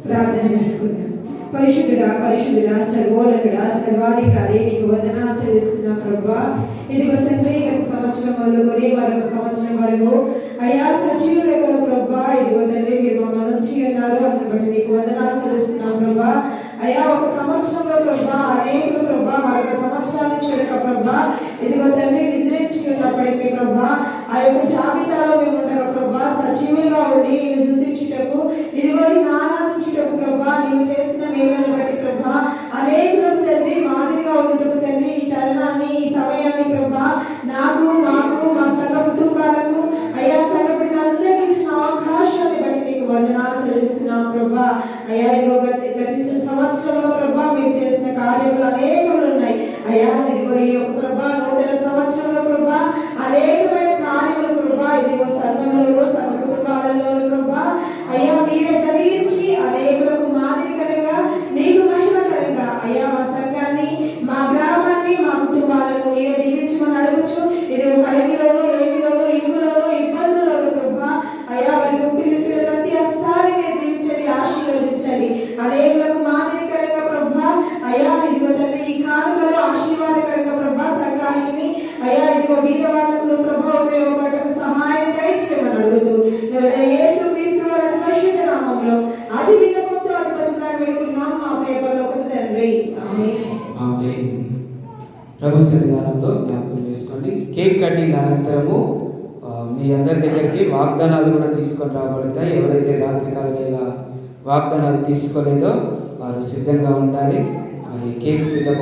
ప్రార్థన చేసుకుందాం. పరిశుద్ధుడా సర్వోన్నతుడా సర్వాధికారి నీకు వందనాలు చెల్లిస్తున్నాం ప్రభా. ఇదిగో తండ్రి గత సంవత్సరం మొదలుకొని మరొక సంవత్సరం వరకు అయ్యా సజీవులే కదా ప్రభా. ఇదిగో తండ్రి మీరు మమ్మల్ని నుంచి అన్నారు, అందుని బట్టి నీకు వందనాలు చెల్లిస్తున్నాం ప్రభా. అయ్యా ఒక సంవత్సరంలో ప్రభా అనేకులు ప్రభా మరొక సంవత్సరాన్ని చూడక ప్రభా ఇదిగో తండ్రి నిద్రించి ఉన్నప్పటికీ ప్రభా ఆ యొక్క జాబితాలో మేము ఉండగా ప్రభా సజీవులుగా ఉండి నేను శుద్ధించుటకు ఇదిగో ఆరాధించుటకు ప్రభా నీవు చేసిన మేలును బట్టి ప్రభా అనేకులకు తండ్రి మాదిరిగా ఉండుటకు తండ్రి ఈ తరుణాన్ని ఈ సమయాన్ని ప్రభా నాకు మాకు మా సంఘ కుటుంబాలకు అయ్యా సంఘ బిడ్డలందరికీ ఇచ్చిన అవకాశాన్ని బట్టి నీకు వందనాలు చెల్లిస్తున్నాం ప్రభా. అయ్యా ఇదిగో గతించిన సంవత్సరంలో ప్రభా మీరు చేసిన కార్యములు అనేకములు ఉన్నాయి అయ్యా. ఇదిగో ఈ యొక్క ప్రభా నూతన సంవత్సరంలో ప్రభా అనేకమైన కార్యములు ప్రభా ఇదిగో సంఘంలో సంఘ కుటుంబాలలో ప్రభా అయ్యా మీరే జరిగించి అనేకులకు మాదిరికరంగా నీకు మహిమకరంగా అయ్యా మా సంఘాన్ని మా గ్రామాన్ని మా కుటుంబాలను మీరే దీవించమని అడుగుచు ఇదిగో కలిగిలోను లేమిలోను ఇరుగులోను ఇబ్బందులలో ప్రభా అయ్యా వారికి పిల్లలు ప్రతి అస్తారిని దీవించండి, ఆశీర్వదించండి అనేకులకు మాదిరికరంగా ప్రభా అయ్యా. ఇదిగో తండ్రి ఈ కానుకలో ఆశీర్వాదకరంగా ప్రభా సంఘానికి అయ్యా ఇదిగో బీద వాళ్ళకు ప్రభా ఉపయోగపడటకు సహాయం దయచేయమని అడుగుతూ యేసు క్రీస్తు వారి పరిశుద్ధ నామములో అతి విన్నపంతో అడుగుతున్నాను వేడుకున్నాం మా ప్రియపరలోకపు తండ్రి. ఆమేన్. ప్రభు సన్నిధానంలో జ్ఞాపకం చేసుకోండి. కేక్ కటింగ్ అనంతరము మీ అందరి దగ్గరికి వాగ్దానాలు కూడా తీసుకొని రాబడతాయి. ఎవరైతే రాత్రికాల వేళ వాగ్దానాలు తీసుకోలేదో వారు సిద్ధంగా ఉండాలి. మరి కేక్ సిద్ధం